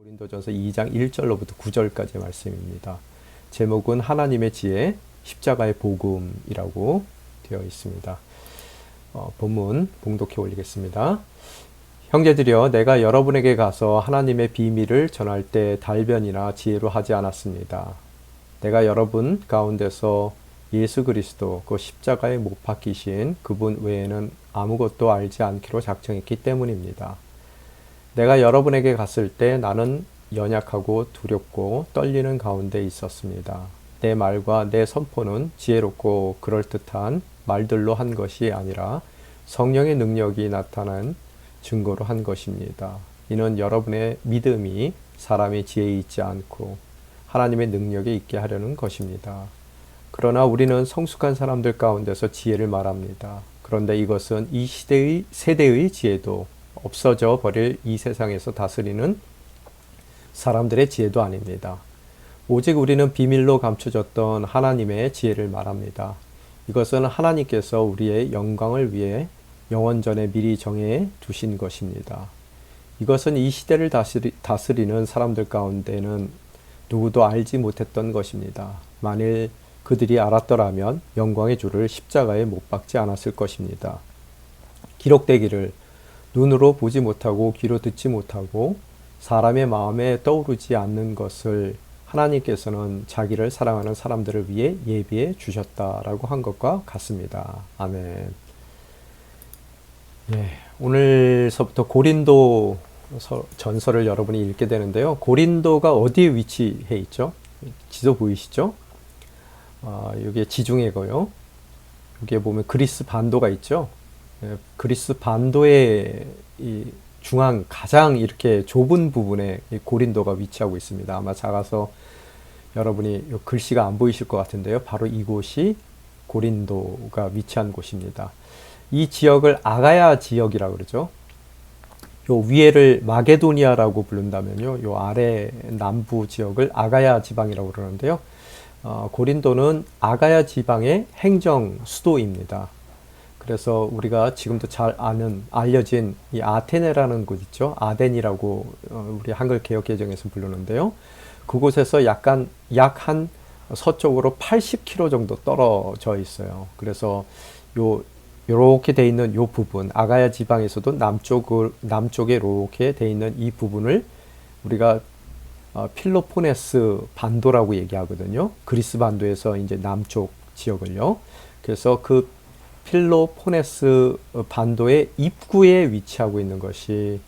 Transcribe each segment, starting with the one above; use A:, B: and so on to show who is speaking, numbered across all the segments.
A: 고린도전서 2장 1절로부터 9절까지의 말씀입니다. 제목은 하나님의 지혜, 십자가의 복음이라고 되어 있습니다. 본문 봉독해 올리겠습니다. 형제들이여, 내가 여러분에게 가서 하나님의 비밀을 전할 때 달변이나 지혜로 하지 않았습니다. 내가 여러분 가운데서 예수 그리스도 그 십자가에 못 박히신 그분 외에는 아무것도 알지 않기로 작정했기 때문입니다. 내가 여러분에게 갔을 때 나는 연약하고 두렵고 떨리는 가운데 있었습니다. 내 말과 내 선포는 지혜롭고 그럴듯한 말들로 한 것이 아니라 성령의 능력이 나타난 증거로 한 것입니다. 이는 여러분의 믿음이 사람의 지혜에 있지 않고 하나님의 능력에 있게 하려는 것입니다. 그러나 우리는 성숙한 사람들 가운데서 지혜를 말합니다. 그런데 이것은 이 세대의 지혜도 없어져 버릴 이 세상에서 다스리는 사람들의 지혜도 아닙니다. 오직 우리는 비밀로 감춰졌던 하나님의 지혜를 말합니다. 이것은 하나님께서 우리의 영광을 위해 영원전에 미리 정해 두신 것입니다. 이것은 이 시대를 다스리는 사람들 가운데는 누구도 알지 못했던 것입니다. 만일 그들이 알았더라면 영광의 주를 십자가에 못 박지 않았을 것입니다. 기록되기를 눈으로 보지 못하고 귀로 듣지 못하고 사람의 마음에 떠오르지 않는 것을 하나님께서는 자기를 사랑하는 사람들을 위해 예비해 주셨다라고 한 것과 같습니다. 아멘. 오늘서부터 고린도 전서를 여러분이 읽게 되는데요. 고린도가 어디에 위치해 있죠? 지도 보이시죠? 여기에 지중해고요. 여기에 보면 그리스 반도가 있죠. 그리스 반도의 이 중앙 가장 이렇게 좁은 부분에 고린도가 위치하고 있습니다. 아마 작아서 여러분이 글씨가 안 보이실 것 같은데요. 바로 이곳이 고린도가 위치한 곳입니다. 이 지역을 아가야 지역이라고 그러죠. 요 위에를 마게도니아라고 부른다면요, 요 아래 남부 지역을 아가야 지방이라고 그러는데요. 고린도는 아가야 지방의 행정 수도입니다. 그래서 우리가 지금도 잘 알려진 이 아테네라는 곳 있죠. 아덴이라고 우리 한글 개역 개정에서 부르는데요. 그곳에서 약 한 서쪽으로 80km 정도 떨어져 있어요. 그래서 요렇게 돼 있는 요 부분, 아가야 지방에서도 남쪽에 이렇게 돼 있는 이 부분을 우리가 필로포네스 반도라고 얘기하거든요. 그리스 반도에서 이제 남쪽 지역을요. 그래서 그 필로포네스 반도의 입구에 위치하고 있는 것이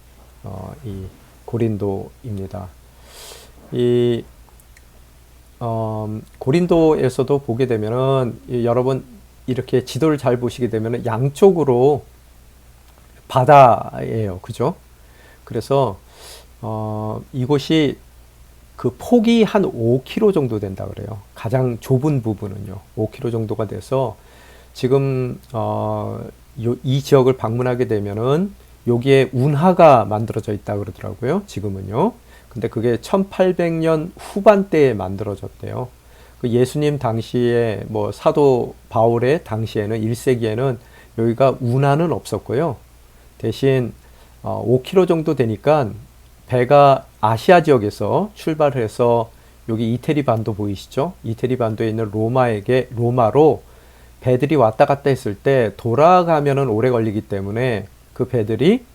A: 이 고린도입니다. 이 고린도에서도 보게 되면은 여러분 이렇게 지도를 잘 보시게 되면은 양쪽으로 바다예요, 그죠? 그래서 이곳이 그 폭이 한 5km 정도 된다 그래요. 가장 좁은 부분은요, 5km 정도가 돼서 지금 이 지역을 방문하게 되면은 여기에 운하가 만들어져 있다 그러더라고요. 지금은요. 근데 그게 1800년 후반대에 만들어졌대요. 그 예수님 당시에 뭐 사도 바울의 당시에는 1세기에는 여기가 운하는 없었고요. 대신 5km 정도 되니까 배가 아시아 지역에서 출발을 해서 여기 이태리 반도 보이시죠? 이태리 반도에 있는 로마로 배들이 왔다 갔다 했을 때 돌아가면은 오래 걸리기 때문에 그 배들이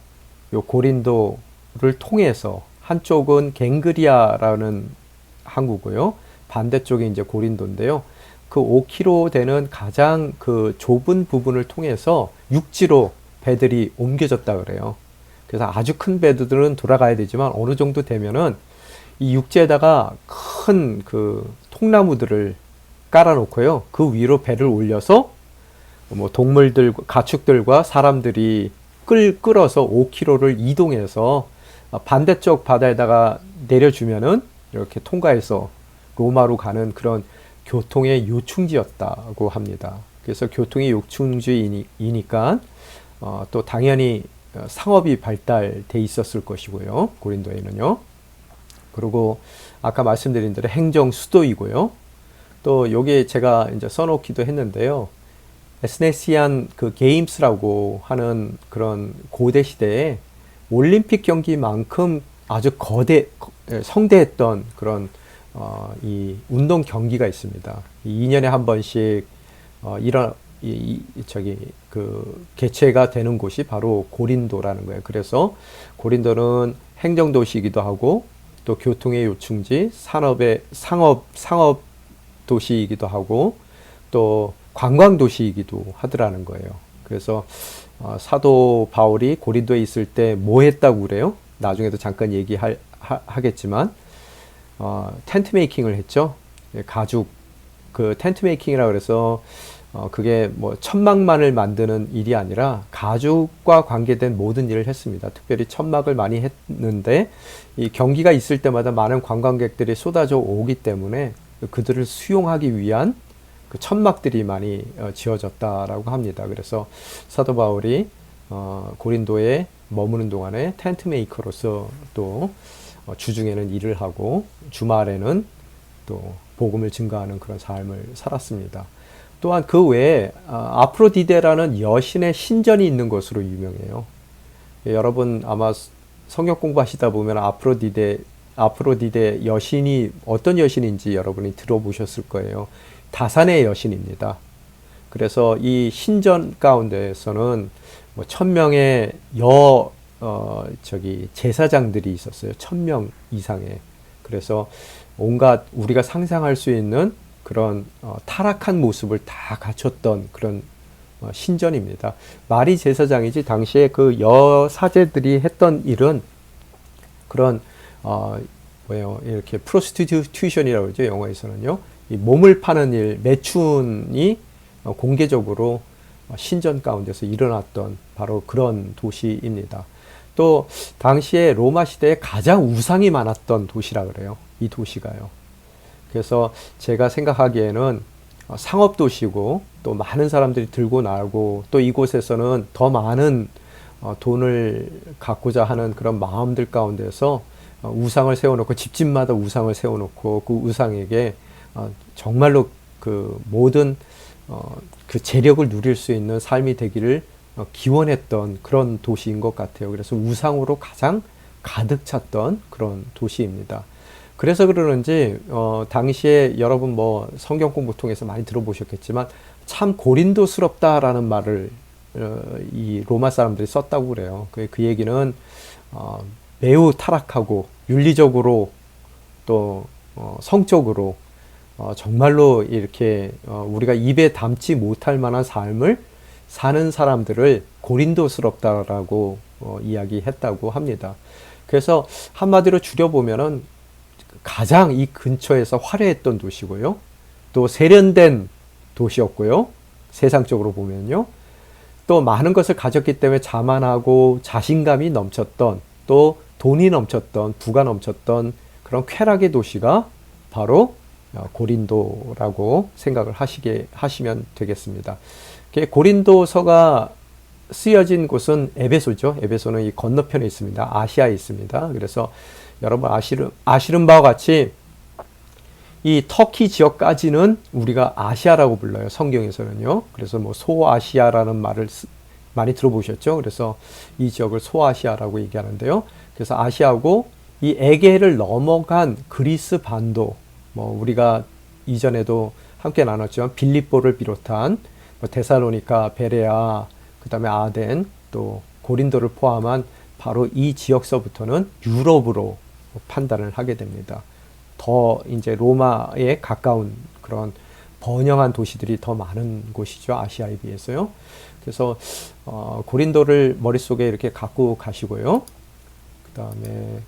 A: 요 고린도를 통해서, 한쪽은 갱그리아라는 항구고요. 반대쪽이 이제 고린도인데요. 그 5km 되는 가장 그 좁은 부분을 통해서 육지로 배들이 옮겨졌다 그래요. 그래서 아주 큰 배들은 돌아가야 되지만 어느 정도 되면은 이 육지에다가 큰 그 통나무들을 깔아놓고요. 그 위로 배를 올려서 뭐 가축들과 사람들이 끌어서 5km를 이동해서 반대쪽 바다에다가 내려주면은 이렇게 통과해서 로마로 가는 그런 교통의 요충지였다고 합니다. 그래서 교통의 요충지이니까 또 당연히 상업이 발달돼 있었을 것이고요. 고린도에는요. 그리고 아까 말씀드린 대로 행정 수도이고요. 또 여기에 제가 이제 써놓기도 했는데요. 에스네시안 그 게임스라고 하는 그런 고대 시대에 올림픽 경기만큼 아주 성대했던 그런 이 운동 경기가 있습니다. 2년에 한 번씩 이런 개최가 되는 곳이 바로 고린도라는 거예요. 그래서 고린도는 행정도시이기도 하고 또 교통의 요충지, 상업 도시이기도 하고 또 관광 도시이기도 하더라는 거예요. 그래서 사도 바울이 고린도에 있을 때 뭐 했다고 그래요? 나중에도 잠깐 얘기하겠지만 텐트 메이킹을 했죠. 가죽 그 텐트 메이킹이라 그래서 그게 뭐 천막만을 만드는 일이 아니라 가죽과 관계된 모든 일을 했습니다. 특별히 천막을 많이 했는데 이 경기가 있을 때마다 많은 관광객들이 쏟아져 오기 때문에 그들을 수용하기 위한 그 천막들이 많이 지어졌다라고 합니다. 그래서 사도 바울이 고린도에 머무는 동안에 텐트 메이커로서 또 주중에는 일을 하고 주말에는 또 복음을 증거하는 그런 삶을 살았습니다. 또한 그 외에 아프로디데라는 여신의 신전이 있는 것으로 유명해요. 여러분 아마 성경 공부하시다 보면 아프로디데 여신이 어떤 여신인지 여러분이 들어보셨을 거예요. 다산의 여신입니다. 그래서 이 신전 가운데에서는 뭐 1000명의 제사장들이 있었어요. 1000명 이상의. 그래서 온갖 우리가 상상할 수 있는 그런 타락한 모습을 다 갖췄던 그런 신전입니다. 말이 제사장이지 당시에 그 여사제들이 했던 일은 그런 이렇게 프로스티튜션이라고 그러죠. 영어에서는요. 이 몸을 파는 일, 매춘이 공개적으로 신전 가운데서 일어났던 바로 그런 도시입니다. 또 당시에 로마 시대에 가장 우상이 많았던 도시라 그래요. 이 도시가요. 그래서 제가 생각하기에는 상업도시고 또 많은 사람들이 들고 나오고 또 이곳에서는 더 많은 돈을 갖고자 하는 그런 마음들 가운데서 우상을 세워놓고 집집마다 우상을 세워놓고 그 우상에게 정말로 그 모든 그 재력을 누릴 수 있는 삶이 되기를 기원했던 그런 도시인 것 같아요. 그래서 우상으로 가장 가득 찼던 그런 도시입니다. 그래서 그러는지 당시에 여러분 뭐 성경 공부 통해서 많이 들어보셨겠지만 참 고린도스럽다라는 말을 이 로마 사람들이 썼다고 그래요. 그 얘기는 매우 타락하고 윤리적으로 또 성적으로 정말로 이렇게 우리가 입에 담지 못할 만한 삶을 사는 사람들을 고린도스럽다라고 이야기했다고 합니다. 그래서 한마디로 줄여보면은 가장 이 근처에서 화려했던 도시고요. 또 세련된 도시였고요. 세상적으로 보면요. 또 많은 것을 가졌기 때문에 자만하고 자신감이 넘쳤던 또 돈이 넘쳤던 부가 넘쳤던 그런 쾌락의 도시가 바로 고린도라고 생각을 하시면 되겠습니다. 고린도서가 쓰여진 곳은 에베소죠. 에베소는 이 건너편에 있습니다. 아시아에 있습니다. 그래서 여러분 아시는 바와 같이 이 터키 지역까지는 우리가 아시아라고 불러요. 성경에서는요. 그래서 뭐 소아시아라는 말을 많이 들어보셨죠. 그래서 이 지역을 소아시아라고 얘기하는데요. 그래서 아시아고 이 에게해를 넘어간 그리스 반도, 뭐 우리가 이전에도 함께 나눴지만 빌립보를 비롯한 뭐 데살로니가, 베레아, 그 다음에 아덴, 또 고린도를 포함한 바로 이 지역서부터는 유럽으로 판단을 하게 됩니다. 더 이제 로마에 가까운 그런 번영한 도시들이 더 많은 곳이죠. 아시아에 비해서요. 그래서 고린도를 머릿속에 이렇게 갖고 가시고요. 그 다음에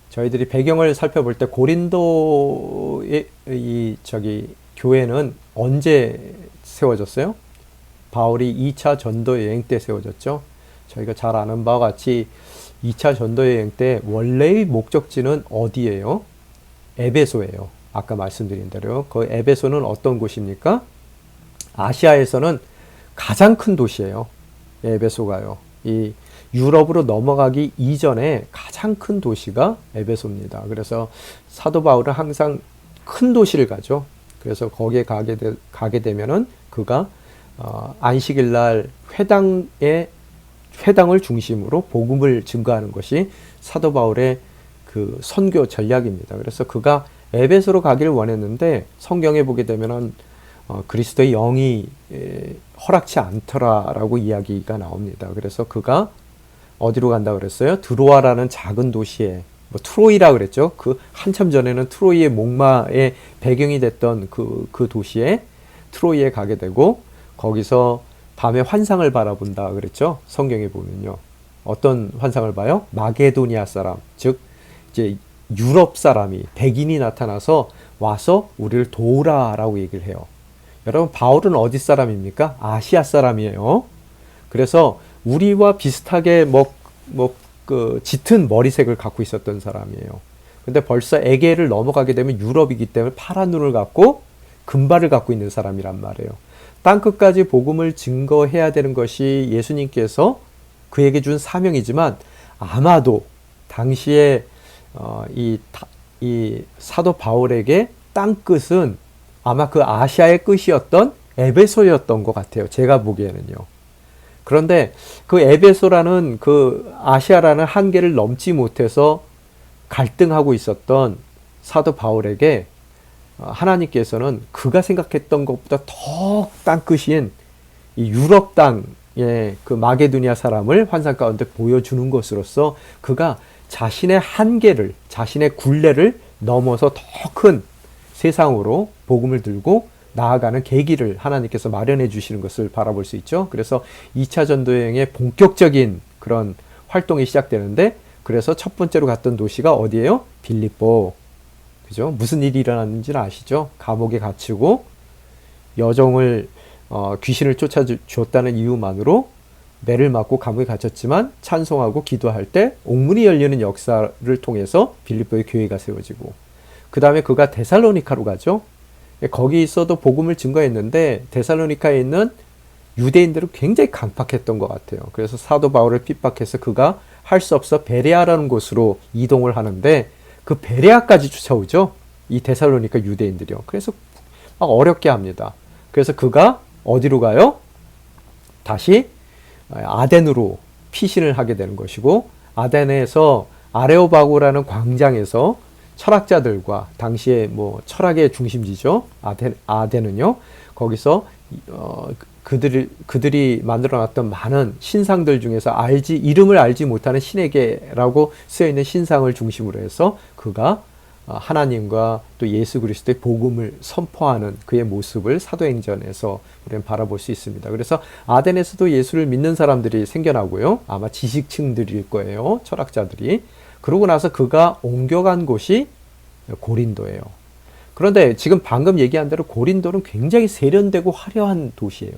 A: 저희들이 배경을 살펴볼 때 고린도의 교회는 언제 세워졌어요? 바울이 2차 전도 여행 때 세워졌죠. 저희가 잘 아는 바와 같이 2차 전도 여행 때 원래의 목적지는 어디예요? 에베소예요. 아까 말씀드린 대로 그 에베소는 어떤 곳입니까? 아시아에서는 가장 큰 도시예요. 에베소가요. 이 유럽으로 넘어가기 이전에 가장 큰 도시가 에베소입니다. 그래서 사도 바울은 항상 큰 도시를 가죠. 그래서 거기에 가게 되면은 그가 안식일 날 회당을 중심으로 복음을 증거하는 것이 사도 바울의 그 선교 전략입니다. 그래서 그가 에베소로 가기를 원했는데 성경에 보게 되면은 그리스도의 영이 허락치 않더라라고 이야기가 나옵니다. 그래서 그가 어디로 간다 그랬어요? 드로아라는 작은 도시에, 뭐 트로이라 그랬죠. 그 한참 전에는 트로이의 목마의 배경이 됐던 그 도시에, 트로이에 가게 되고 거기서 밤에 환상을 바라본다 그랬죠. 성경에 보면요. 어떤 환상을 봐요? 마게도니아 사람, 즉 이제 유럽 사람이, 백인이 나타나서 와서 우리를 도우라라고 얘기를 해요. 여러분, 바울은 어디 사람입니까? 아시아 사람이에요. 그래서 우리와 비슷하게 그 짙은 머리색을 갖고 있었던 사람이에요. 근데 벌써 에게를 넘어가게 되면 유럽이기 때문에 파란 눈을 갖고 금발을 갖고 있는 사람이란 말이에요. 땅끝까지 복음을 증거해야 되는 것이 예수님께서 그에게 준 사명이지만, 아마도 당시에 이 사도 바울에게 땅끝은 아마 그 아시아의 끝이었던 에베소였던 것 같아요. 제가 보기에는요. 그런데 그 에베소라는 그 아시아라는 한계를 넘지 못해서 갈등하고 있었던 사도 바울에게 하나님께서는 그가 생각했던 것보다 더 땅끝인 이 유럽 땅의 그 마게도니아 사람을 환상 가운데 보여주는 것으로서 그가 자신의 한계를, 자신의 굴레를 넘어서 더 큰 세상으로 복음을 들고 나아가는 계기를 하나님께서 마련해 주시는 것을 바라볼 수 있죠. 그래서 2차 전도여행의 본격적인 그런 활동이 시작되는데, 그래서 첫 번째로 갔던 도시가 어디예요? 빌립보. 그죠? 무슨 일이 일어났는지는 아시죠? 감옥에 갇히고 여종을 귀신을 쫓아줬다는 이유만으로 매를 맞고 감옥에 갇혔지만 찬송하고 기도할 때 옥문이 열리는 역사를 통해서 빌립보의 교회가 세워지고, 그 다음에 그가 데살로니카로 가죠. 거기 있어도 복음을 증거했는데 데살로니카에 있는 유대인들은 굉장히 강팍했던 것 같아요. 그래서 사도 바울을 핍박해서 그가 할 수 없어 베레아라는 곳으로 이동을 하는데, 그 베레아까지 쫓아오죠. 이 데살로니카 유대인들이요. 그래서 막 어렵게 합니다. 그래서 그가 어디로 가요? 다시 아덴으로 피신을 하게 되는 것이고, 아덴에서 아레오바고라는 광장에서 철학자들과, 당시에 뭐 철학의 중심지죠. 아덴은요. 거기서 그들이 만들어놨던 많은 신상들 중에서 이름을 알지 못하는 신에게라고 쓰여있는 신상을 중심으로 해서 그가 하나님과 또 예수 그리스도의 복음을 선포하는 그의 모습을 사도행전에서 우리는 바라볼 수 있습니다. 그래서 아덴에서도 예수를 믿는 사람들이 생겨나고요. 아마 지식층들일 거예요. 철학자들이. 그러고 나서 그가 옮겨간 곳이 고린도예요. 그런데 지금 방금 얘기한 대로 고린도는 굉장히 세련되고 화려한 도시예요.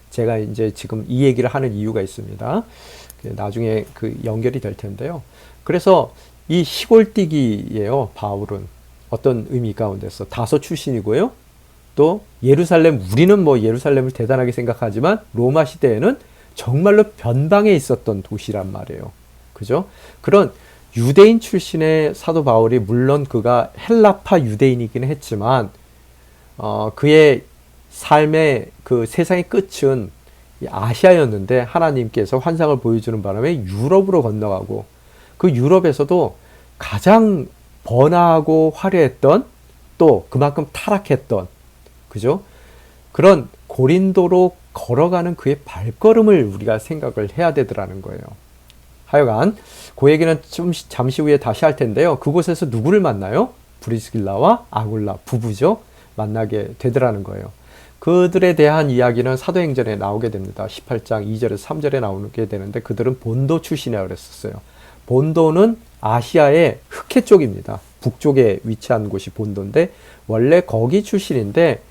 A: 제가 이제 지금 이 얘기를 하는 이유가 있습니다. 나중에 그 연결이 될 텐데요. 그래서 이 시골뛰기예요. 바울은 어떤 의미 가운데서 다소 출신이고요. 또 예루살렘, 우리는 뭐 예루살렘을 대단하게 생각하지만 로마 시대에는 정말로 변방에 있었던 도시란 말이에요. 그죠? 그런 유대인 출신의 사도 바울이, 물론 그가 헬라파 유대인이긴 했지만 그의 삶의 그 세상의 끝은 아시아였는데, 하나님께서 환상을 보여주는 바람에 유럽으로 건너가고, 그 유럽에서도 가장 번화하고 화려했던, 또 그만큼 타락했던, 그죠? 그런 고린도로 걸어가는 그의 발걸음을 우리가 생각을 해야 되더라는 거예요. 하여간 그 얘기는 좀 잠시 후에 다시 할 텐데요. 그곳에서 누구를 만나요? 브리스길라와 아굴라 부부죠. 만나게 되더라는 거예요. 그들에 대한 이야기는 사도행전에 나오게 됩니다. 18장 2절에서 3절에 나오게 되는데, 그들은 본도 출신이라고 그랬었어요. 본도는 아시아의 흑해 쪽입니다. 북쪽에 위치한 곳이 본도인데, 원래 거기 출신인데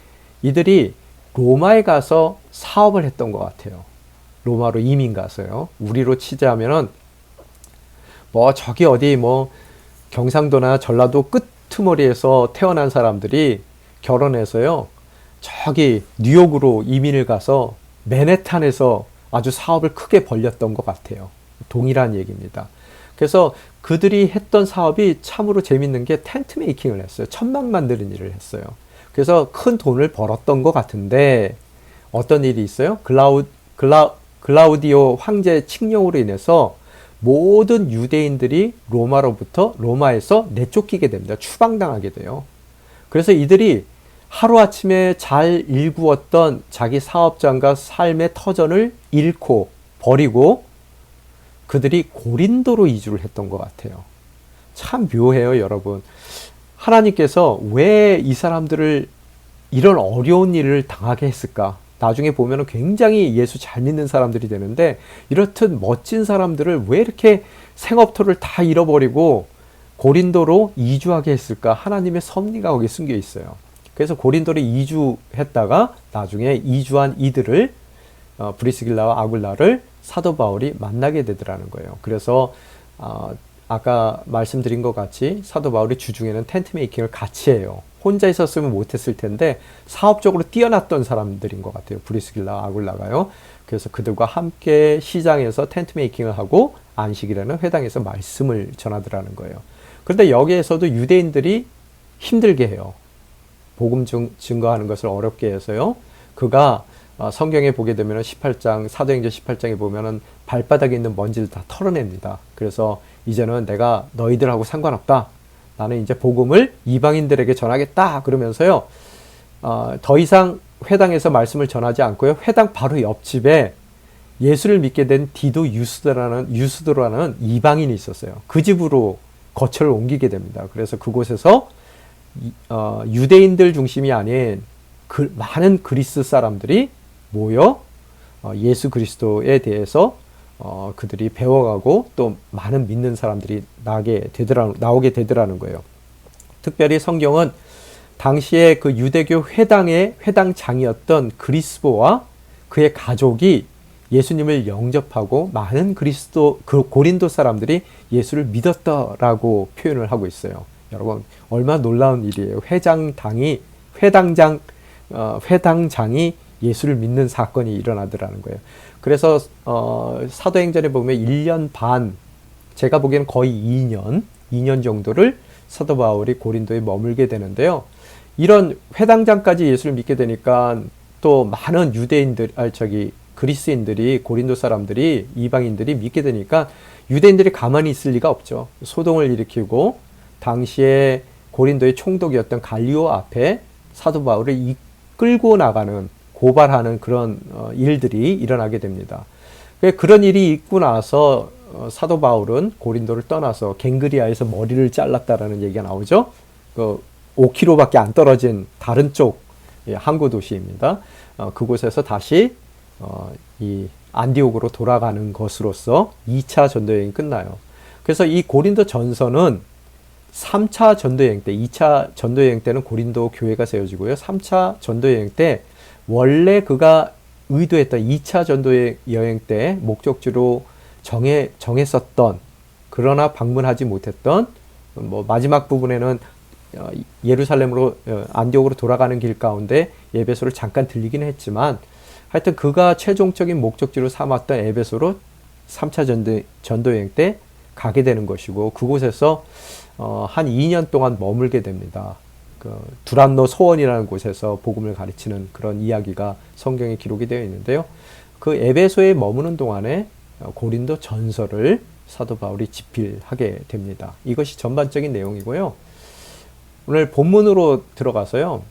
A: 이들이 로마에 가서 사업을 했던 것 같아요. 로마로 이민 가서요. 우리로 치자면은 뭐 저기 어디 뭐 경상도나 전라도 끄트머리에서 태어난 사람들이 결혼해서요, 저기 뉴욕으로 이민을 가서 맨해탄에서 아주 사업을 크게 벌렸던 것 같아요. 동일한 얘기입니다. 그래서 그들이 했던 사업이 참으로 재밌는 게 텐트 메이킹을 했어요. 천막 만드는 일을 했어요. 그래서 큰 돈을 벌었던 것 같은데, 어떤 일이 있어요? 글라우디오 황제 칙령으로 인해서 모든 유대인들이 로마에서 내쫓기게 됩니다. 추방당하게 돼요. 그래서 이들이 하루아침에 잘 일구었던 자기 사업장과 삶의 터전을 잃고 버리고 그들이 고린도로 이주를 했던 것 같아요. 참 묘해요, 여러분. 하나님께서 왜 이 사람들을 이런 어려운 일을 당하게 했을까? 나중에 보면 굉장히 예수 잘 믿는 사람들이 되는데 이렇듯 멋진 사람들을 왜 이렇게 생업토를 다 잃어버리고 고린도로 이주하게 했을까? 하나님의 섭리가 거기 숨겨 있어요. 그래서 고린도로 이주했다가 나중에 이주한 이들을 브리스길라와 아굴라를 사도 바울이 만나게 되더라는 거예요. 그래서 아까 말씀드린 것 같이 사도 바울이 주중에는 텐트 메이킹을 같이 해요. 혼자 있었으면 못했을 텐데 사업적으로 뛰어났던 사람들인 것 같아요. 브리스길라, 아굴라가요. 그래서 그들과 함께 시장에서 텐트 메이킹을 하고 안식일에는 회당에서 말씀을 전하더라는 거예요. 그런데 여기에서도 유대인들이 힘들게 해요. 복음 증거하는 것을 어렵게 해서요. 그가 성경에 보게 되면 18장, 사도행전 18장에 보면은 발바닥에 있는 먼지를 다 털어냅니다. 그래서 이제는 내가 너희들하고 상관없다. 나는 이제 복음을 이방인들에게 전하겠다. 그러면서요. 더 이상 회당에서 말씀을 전하지 않고요. 회당 바로 옆집에 예수를 믿게 된 디도 유스도라는 이방인이 있었어요. 그 집으로 거처를 옮기게 됩니다. 그래서 그곳에서 유대인들 중심이 아닌 많은 그리스 사람들이 모여 예수 그리스도에 대해서 그들이 배워가고 또 많은 믿는 사람들이 나오게 되더라는 거예요. 특별히 성경은 당시에 그 유대교 회당의 회당장이었던 그리스보와 그의 가족이 예수님을 영접하고 많은 고린도 사람들이 예수를 믿었다라고 표현을 하고 있어요. 여러분 얼마나 놀라운 일이에요. 회당장이 예수를 믿는 사건이 일어나더라는 거예요. 그래서 사도행전에 보면 1년 반, 제가 보기에는 거의 2년 정도를 사도 바울이 고린도에 머물게 되는데요. 이런 회당장까지 예수를 믿게 되니까 또 많은 그리스인들이 고린도 사람들이 이방인들이 믿게 되니까 유대인들이 가만히 있을 리가 없죠. 소동을 일으키고 당시에 고린도의 총독이었던 갈리오 앞에 사도 바울을 이끌고 나가는 고발하는 그런 일들이 일어나게 됩니다. 그런 일이 있고 나서 사도 바울은 고린도를 떠나서 갱그리아에서 머리를 잘랐다라는 얘기가 나오죠. 5km밖에 안 떨어진 다른 쪽 항구 도시입니다. 그곳에서 다시 이 안디옥으로 돌아가는 것으로서 2차 전도여행이 끝나요. 그래서 이 고린도 전서는 3차 전도여행 때, 2차 전도여행 때는 고린도 교회가 세워지고요. 3차 전도여행 때 원래 그가 의도했던 2차 전도여행 때 목적지로 정했었던 그러나 방문하지 못했던 마지막 부분에는 예루살렘으로 안디옥으로 돌아가는 길 가운데 에베소를 잠깐 들리긴 했지만 하여튼 그가 최종적인 목적지로 삼았던 에베소로 3차 전도여행 때 가게 되는 것이고 그곳에서 한 2년 동안 머물게 됩니다. 두란노 소원이라는 곳에서 복음을 가르치는 그런 이야기가 성경에 기록이 되어 있는데요. 그 에베소에 머무는 동안에 고린도 전서를 사도 바울이 집필하게 됩니다. 이것이 전반적인 내용이고요. 오늘 본문으로 들어가서요.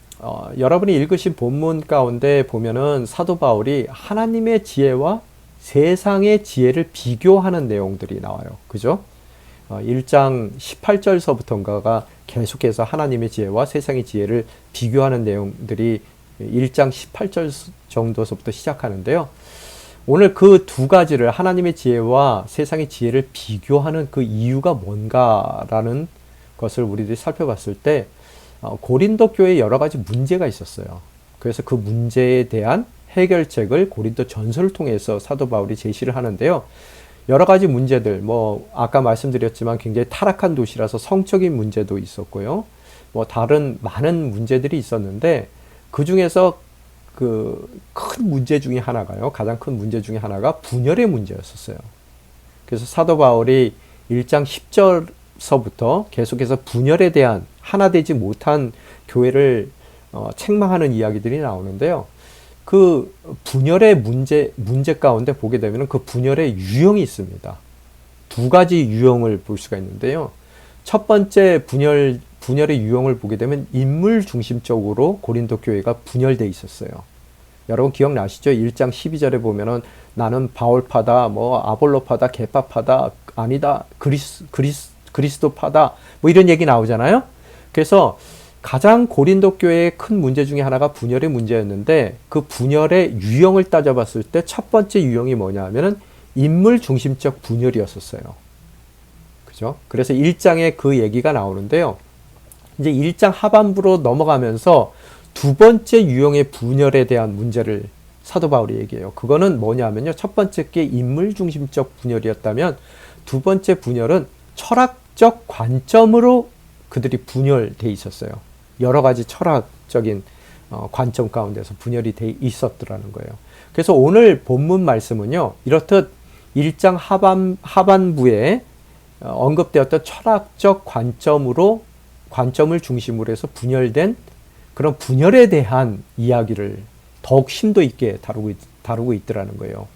A: 여러분이 읽으신 본문 가운데 보면은 사도 바울이 하나님의 지혜와 세상의 지혜를 비교하는 내용들이 나와요. 그죠? 1장 18절서부터인가가 계속해서 하나님의 지혜와 세상의 지혜를 비교하는 내용들이 1장 18절 정도서부터 시작하는데요. 오늘 그 두 가지를 하나님의 지혜와 세상의 지혜를 비교하는 그 이유가 뭔가라는 것을 우리들이 살펴봤을 때 고린도 교회에 여러 가지 문제가 있었어요. 그래서 그 문제에 대한 해결책을 고린도 전서를 통해서 사도 바울이 제시를 하는데요. 여러 가지 문제들, 아까 말씀드렸지만 굉장히 타락한 도시라서 성적인 문제도 있었고요. 다른 많은 문제들이 있었는데, 그 중에서 큰 문제 중에 하나가요. 가장 큰 문제 중에 하나가 분열의 문제였었어요. 그래서 사도 바울이 1장 10절서부터 계속해서 분열에 대한 하나 되지 못한 교회를 책망하는 이야기들이 나오는데요. 그 분열의 문제 가운데 보게 되면 그 분열의 유형이 있습니다. 두 가지 유형을 볼 수가 있는데요. 첫 번째 분열의 유형을 보게 되면 인물 중심적으로 고린도 교회가 분열돼 있었어요. 여러분 기억나시죠? 1장 12절에 보면은 나는 바울파다, 뭐 아볼로파다, 개파파다, 아니다, 그리스도파다, 뭐 이런 얘기 나오잖아요. 그래서 가장 고린도 교회의 큰 문제 중에 하나가 분열의 문제였는데 그 분열의 유형을 따져봤을 때 첫 번째 유형이 뭐냐 하면은 인물 중심적 분열이었었어요. 그죠? 그래서 1장에 그 얘기가 나오는데요. 이제 1장 하반부로 넘어가면서 두 번째 유형의 분열에 대한 문제를 사도 바울이 얘기해요. 그거는 뭐냐면요. 첫 번째 게 인물 중심적 분열이었다면 두 번째 분열은 철학적 관점으로 그들이 분열돼 있었어요. 여러 가지 철학적인 관점 가운데서 분열이 돼 있었더라는 거예요. 그래서 오늘 본문 말씀은요. 이렇듯 1장 하반부에 언급되었던 철학적 관점을 중심으로 해서 분열된 그런 분열에 대한 이야기를 더욱 심도 있게 다루고 있더라는 거예요.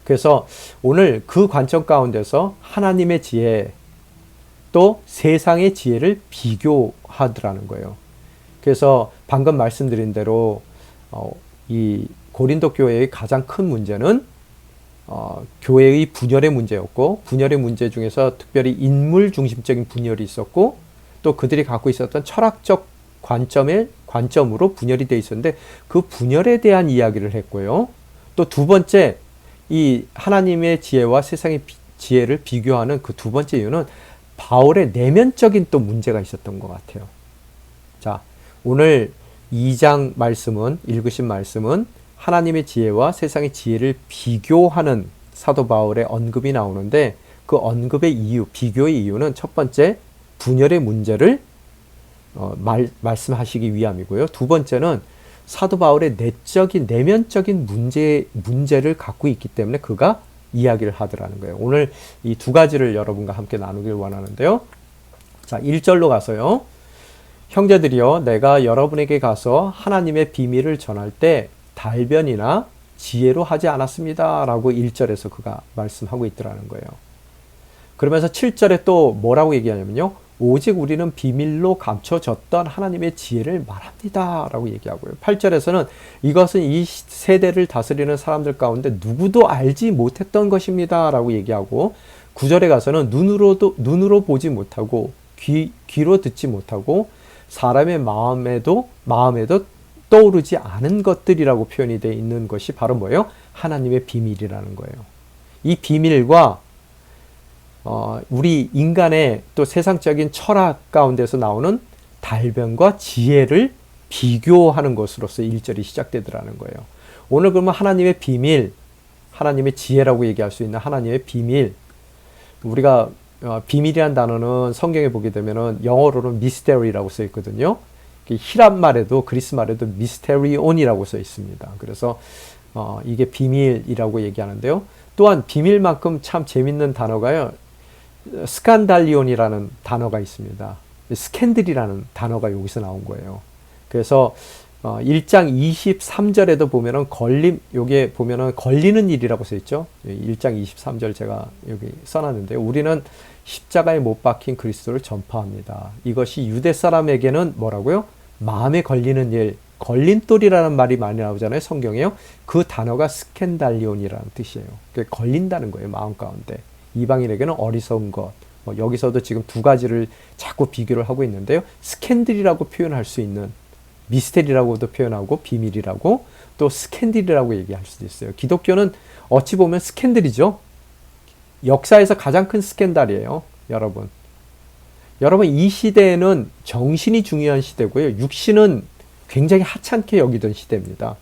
A: 그래서 오늘 그 관점 가운데서 하나님의 지혜 또 세상의 지혜를 비교하더라는 거예요. 그래서 방금 말씀드린 대로 이 고린도 교회의 가장 큰 문제는 교회의 분열의 문제였고 분열의 문제 중에서 특별히 인물 중심적인 분열이 있었고 또 그들이 갖고 있었던 철학적 관점으로 분열이 되어 있었는데 그 분열에 대한 이야기를 했고요. 또 두 번째 이 하나님의 지혜와 세상의 지혜를 비교하는 그 두 번째 이유는 바울의 내면적인 또 문제가 있었던 것 같아요. 자, 오늘 2장 말씀은 읽으신 말씀은 하나님의 지혜와 세상의 지혜를 비교하는 사도 바울의 언급이 나오는데 그 언급의 이유, 비교의 이유는 첫 번째 분열의 문제를 말씀하시기 위함이고요. 두 번째는 사도 바울의 내면적인 문제를 갖고 있기 때문에 그가 이야기를 하더라는 거예요. 오늘 이 두 가지를 여러분과 함께 나누길 원하는데요. 자, 1절로 가서요. 형제들이여 내가 여러분에게 가서 하나님의 비밀을 전할 때 달변이나 지혜로 하지 않았습니다. 라고 1절에서 그가 말씀하고 있더라는 거예요. 그러면서 7절에 또 뭐라고 얘기하냐면요. 오직 우리는 비밀로 감춰졌던 하나님의 지혜를 말합니다. 라고 얘기하고요. 8절에서는 이것은 이 세대를 다스리는 사람들 가운데 누구도 알지 못했던 것입니다. 라고 얘기하고 9절에 가서는 눈으로 보지 못하고 귀로 듣지 못하고 사람의 마음에도 떠오르지 않은 것들이라고 표현이 되어 있는 것이 바로 뭐예요? 하나님의 비밀이라는 거예요. 이 비밀과 우리 인간의 또 세상적인 철학 가운데서 나오는 달변과 지혜를 비교하는 것으로서 1절이 시작되더라는 거예요. 오늘 그러면 하나님의 비밀, 하나님의 지혜라고 얘기할 수 있는 하나님의 비밀, 우리가 비밀이란 단어는 성경에 보게 되면은 영어로는 미스테리라고 써 있거든요. 히랍 말에도 그리스 말에도 미스테리온이라고 써 있습니다. 그래서 이게 비밀이라고 얘기하는데요. 또한 비밀만큼 참 재밌는 단어가요. 스칸달리온이라는 단어가 있습니다. 스캔들이라는 단어가 여기서 나온 거예요. 그래서 1장 23절에도 보면은 요게 보면은 걸리는 일이라고 써 있죠. 1장 23절 제가 여기 써놨는데요. 우리는 십자가에 못 박힌 그리스도를 전파합니다. 이것이 유대 사람에게는 뭐라고요? 마음에 걸리는 일, 걸림돌이라는 말이 많이 나오잖아요. 성경에요. 그 단어가 스캔달리온이라는 뜻이에요. 걸린다는 거예요. 마음 가운데. 이방인에게는 어리석은 것. 여기서도 지금 두 가지를 자꾸 비교를 하고 있는데요. 스캔들이라고 표현할 수 있는 미스테리라고도 표현하고 비밀이라고 또 스캔들이라고 얘기할 수도 있어요. 기독교는 어찌 보면 스캔들이죠. 역사에서 가장 큰 스캔들이에요. 여러분 이 시대에는 정신이 중요한 시대고요. 육신은 굉장히 하찮게 여기던 시대입니다.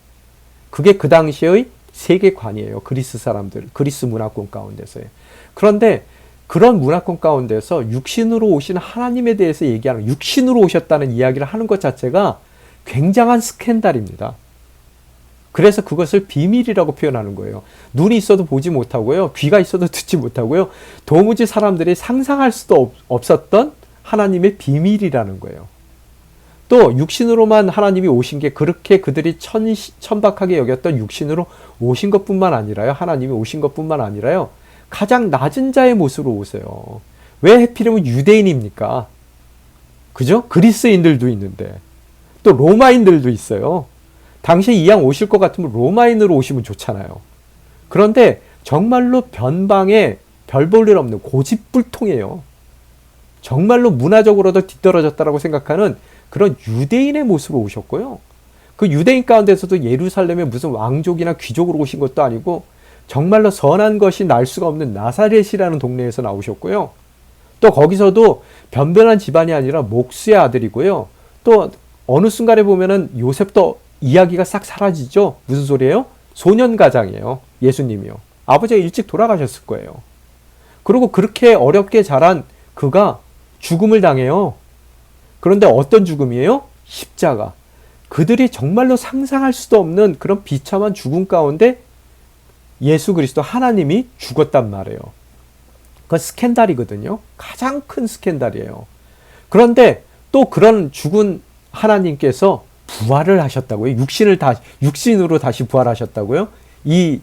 A: 그게 그 당시의 세계관이에요. 그리스 사람들, 그리스 문화권 가운데서요. 그런데 그런 문화권 가운데서 육신으로 오신 하나님에 대해서 얘기하는, 육신으로 오셨다는 이야기를 하는 것 자체가 굉장한 스캔들입니다. 그래서 그것을 비밀이라고 표현하는 거예요. 눈이 있어도 보지 못하고요. 귀가 있어도 듣지 못하고요. 도무지 사람들이 상상할 수도 없었던 하나님의 비밀이라는 거예요. 또 육신으로만 하나님이 오신 게 그렇게 그들이 천박하게 여겼던 육신으로 오신 것뿐만 아니라요. 하나님이 오신 것뿐만 아니라요. 가장 낮은 자의 모습으로 오세요. 왜 하필이면 유대인입니까? 그죠? 그리스인들도 있는데 또 로마인들도 있어요. 당시에 이왕 오실 것 같으면 로마인으로 오시면 좋잖아요. 그런데 정말로 변방에 별 볼 일 없는 고집불통이에요. 정말로 문화적으로도 뒤떨어졌다라고 생각하는 그런 유대인의 모습으로 오셨고요. 그 유대인 가운데서도 예루살렘에 무슨 왕족이나 귀족으로 오신 것도 아니고 정말로 선한 것이 날 수가 없는 나사렛이라는 동네에서 나오셨고요. 또 거기서도 변변한 집안이 아니라 목수의 아들이고요. 또 어느 순간에 보면은 요셉도 이야기가 싹 사라지죠. 무슨 소리예요? 소년가장이에요. 예수님이요. 아버지가 일찍 돌아가셨을 거예요. 그리고 그렇게 어렵게 자란 그가 죽음을 당해요. 그런데 어떤 죽음이에요? 십자가. 그들이 정말로 상상할 수도 없는 그런 비참한 죽음 가운데 예수 그리스도 하나님이 죽었단 말이에요. 그건 스캔들이거든요. 가장 큰 스캔들이에요. 그런데 또 그런 죽은 하나님께서 부활을 하셨다고요. 육신으로 다시 부활하셨다고요. 이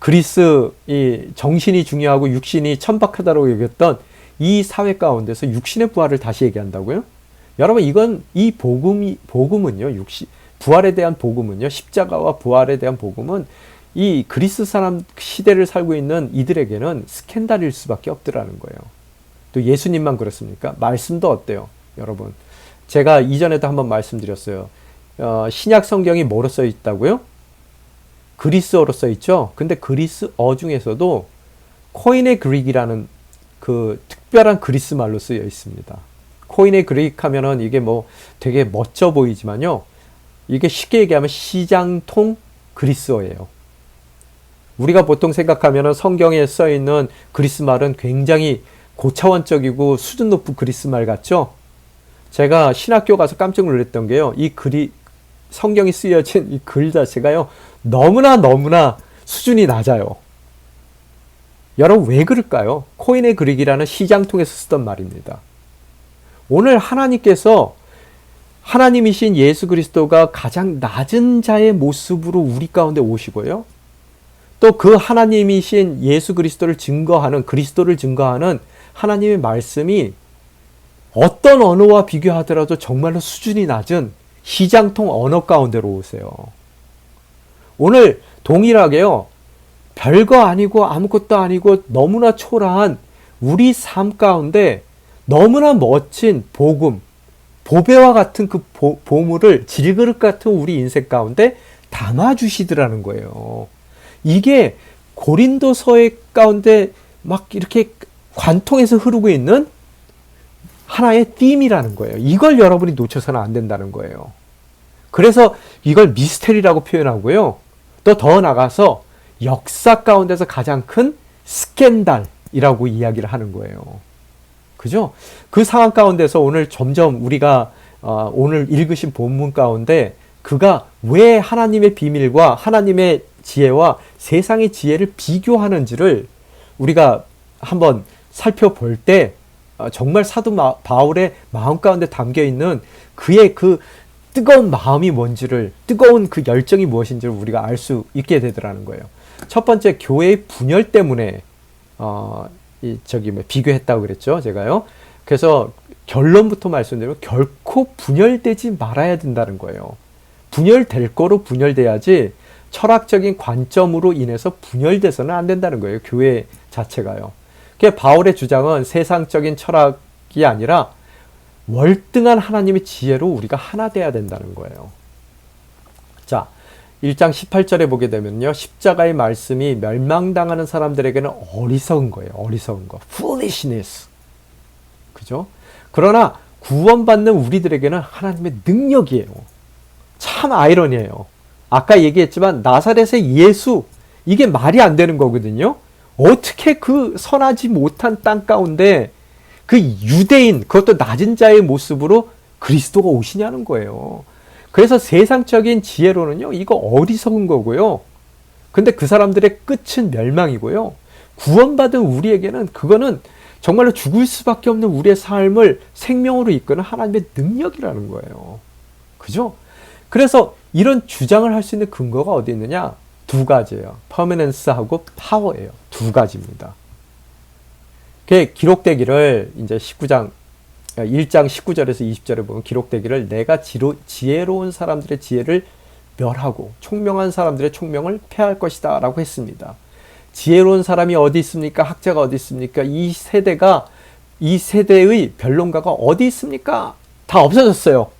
A: 그리스 이 정신이 중요하고 육신이 천박하다고 얘기했던 이 사회 가운데서 육신의 부활을 다시 얘기한다고요? 여러분 이 복음은요. 부활에 대한 복음은요. 십자가와 부활에 대한 복음은 이 그리스 사람 시대를 살고 있는 이들에게는 스캔들일 수밖에 없더라는 거예요. 또 예수님만 그렇습니까? 말씀도 어때요? 여러분 제가 이전에도 한번 말씀드렸어요. 신약 성경이 뭐로 써 있다고요? 그리스어로 써 있죠. 근데 그리스어 중에서도 코인의 그릭이라는 그 특별한 그리스 말로 쓰여 있습니다. 코인의 그릭 하면은 이게 뭐 되게 멋져 보이지만요. 이게 쉽게 얘기하면 시장통 그리스어예요. 우리가 보통 생각하면은 성경에 써 있는 그리스 말은 굉장히 고차원적이고 수준 높은 그리스 말 같죠? 제가 신학교 가서 깜짝 놀랐던 게요. 성경이 쓰여진 이 글 자체가요. 너무나 수준이 낮아요. 여러분 왜 그럴까요? 코인의 그릭이라는 시장통에서 쓰던 말입니다. 오늘 하나님이신 예수 그리스도가 가장 낮은 자의 모습으로 우리 가운데 오시고요. 또 그 하나님이신 예수 그리스도를 증거하는 하나님의 말씀이 어떤 언어와 비교하더라도 정말로 수준이 낮은 시장통 언어 가운데로 오세요. 오늘 동일하게요. 별거 아니고 아무것도 아니고 너무나 초라한 우리 삶 가운데 너무나 멋진 복음, 보배와 같은 그 보물을 질그릇 같은 우리 인생 가운데 담아주시더라는 거예요. 이게 고린도서의 가운데 막 이렇게 관통해서 흐르고 있는 하나의 띠임이라는 거예요. 이걸 여러분이 놓쳐서는 안 된다는 거예요. 그래서 이걸 미스테리라고 표현하고요. 또 더 나가서 역사 가운데서 가장 큰 스캔들이라고 이야기를 하는 거예요. 그죠? 그 상황 가운데서 오늘 점점 우리가 오늘 읽으신 본문 가운데 그가 왜 하나님의 비밀과 하나님의 지혜와 세상의 지혜를 비교하는지를 우리가 한번 살펴볼 때 정말 사도 바울의 마음 가운데 담겨있는 그의 그 뜨거운 마음이 뭔지를, 뜨거운 그 열정이 무엇인지를 우리가 알 수 있게 되더라는 거예요. 첫 번째, 교회의 분열 때문에 비교했다고 그랬죠, 제가요. 그래서 결론부터 말씀드리면 결코 분열되지 말아야 된다는 거예요. 분열될 거로 분열돼야지 철학적인 관점으로 인해서 분열돼서는 안 된다는 거예요, 교회 자체가요. 그게 바울의 주장은 세상적인 철학이 아니라 월등한 하나님의 지혜로 우리가 하나 돼야 된다는 거예요. 자, 1장 18절에 보게 되면요. 십자가의 말씀이 멸망당하는 사람들에게는 어리석은 거예요. 어리석은 거. foolishness. 그죠? 그러나 구원받는 우리들에게는 하나님의 능력이에요. 참 아이러니해요. 아까 얘기했지만 나사렛의 예수, 이게 말이 안 되는 거거든요. 어떻게 그 선하지 못한 땅 가운데 그 유대인, 그것도 낮은 자의 모습으로 그리스도가 오시냐는 거예요. 그래서 세상적인 지혜로는요, 이거 어리석은 거고요. 근데 그 사람들의 끝은 멸망이고요. 구원받은 우리에게는 그거는 정말로 죽을 수밖에 없는 우리의 삶을 생명으로 이끄는 하나님의 능력이라는 거예요. 그죠? 그래서 이런 주장을 할 수 있는 근거가 어디 있느냐? 두 가지예요. 퍼머넌스하고 파워예요. 두 가지입니다. 그게 기록되기를 이제 1장 19절에서 20절에 보면 기록되기를 내가 지혜로운 사람들의 지혜를 멸하고 총명한 사람들의 총명을 패할 것이다 라고 했습니다. 지혜로운 사람이 어디 있습니까? 학자가 어디 있습니까? 이 세대의 변론가가 어디 있습니까? 다 없어졌어요.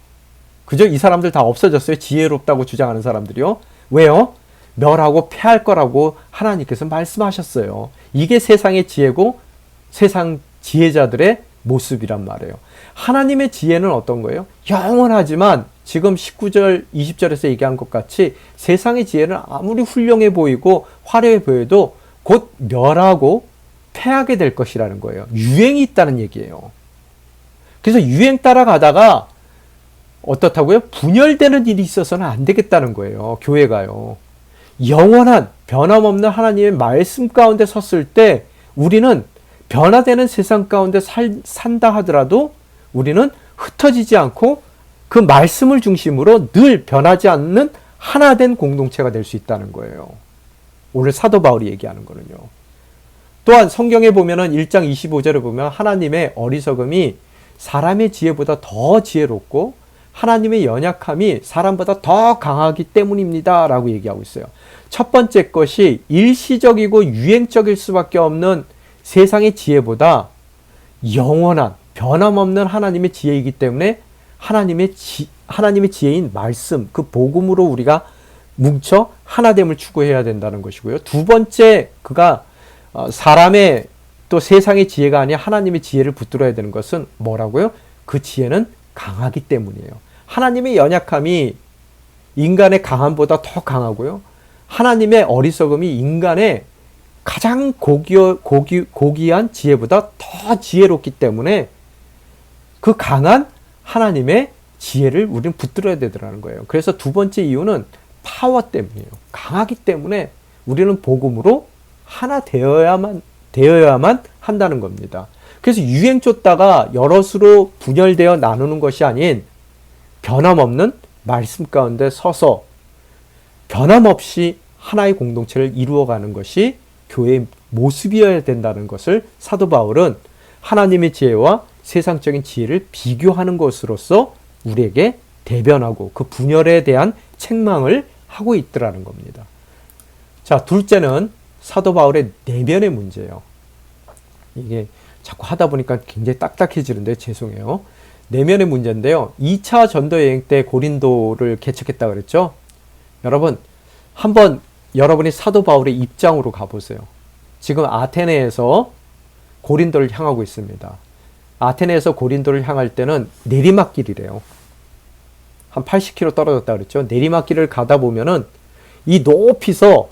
A: 그죠? 이 사람들 다 없어졌어요. 지혜롭다고 주장하는 사람들이요. 왜요? 멸하고 패할 거라고 하나님께서 말씀하셨어요. 이게 세상의 지혜고 세상 지혜자들의 모습이란 말이에요. 하나님의 지혜는 어떤 거예요? 영원하지만 지금 19절, 20절에서 얘기한 것 같이 세상의 지혜는 아무리 훌륭해 보이고 화려해 보여도 곧 멸하고 패하게 될 것이라는 거예요. 유행이 있다는 얘기예요. 그래서 유행 따라가다가 어떻다고요? 분열되는 일이 있어서는 안 되겠다는 거예요. 교회가요. 영원한 변함없는 하나님의 말씀 가운데 섰을 때 우리는 변화되는 세상 가운데 산다 하더라도 우리는 흩어지지 않고 그 말씀을 중심으로 늘 변하지 않는 하나된 공동체가 될 수 있다는 거예요. 오늘 사도 바울이 얘기하는 거는요. 또한 성경에 보면은 1장 25절에 보면 하나님의 어리석음이 사람의 지혜보다 더 지혜롭고 하나님의 연약함이 사람보다 더 강하기 때문입니다 라고 얘기하고 있어요. 첫 번째 것이 일시적이고 유행적일 수밖에 없는 세상의 지혜보다 영원한 변함없는 하나님의 지혜이기 때문에 하나님의 지혜인 말씀, 그 복음으로 우리가 뭉쳐 하나됨을 추구해야 된다는 것이고요. 두 번째, 그가 사람의 또 세상의 지혜가 아니라 하나님의 지혜를 붙들어야 되는 것은 뭐라고요? 그 지혜는 강하기 때문이에요. 하나님의 연약함이 인간의 강함보다 더 강하고요. 하나님의 어리석음이 인간의 가장 고귀한 지혜보다 더 지혜롭기 때문에 그 강한 하나님의 지혜를 우리는 붙들어야 되더라는 거예요. 그래서 두 번째 이유는 파워 때문이에요. 강하기 때문에 우리는 복음으로 하나 되어야만 한다는 겁니다. 그래서 유행 쫓다가 여럿으로 분열되어 나누는 것이 아닌 변함없는 말씀 가운데 서서 변함없이 하나의 공동체를 이루어가는 것이 교회의 모습이어야 된다는 것을 사도 바울은 하나님의 지혜와 세상적인 지혜를 비교하는 것으로서 우리에게 대변하고 그 분열에 대한 책망을 하고 있더라는 겁니다. 자, 둘째는 사도 바울의 내면의 문제예요. 이게 자꾸 하다 보니까 굉장히 딱딱해지는데 죄송해요. 내면의 문제인데요. 2차 전도 여행 때 고린도를 개척했다 그랬죠. 여러분, 한번 여러분이 사도 바울의 입장으로 가보세요. 지금 아테네에서 고린도를 향하고 있습니다. 아테네에서 고린도를 향할 때는 내리막길이래요. 한 80km 떨어졌다 그랬죠. 내리막길을 가다 보면은 이 높이서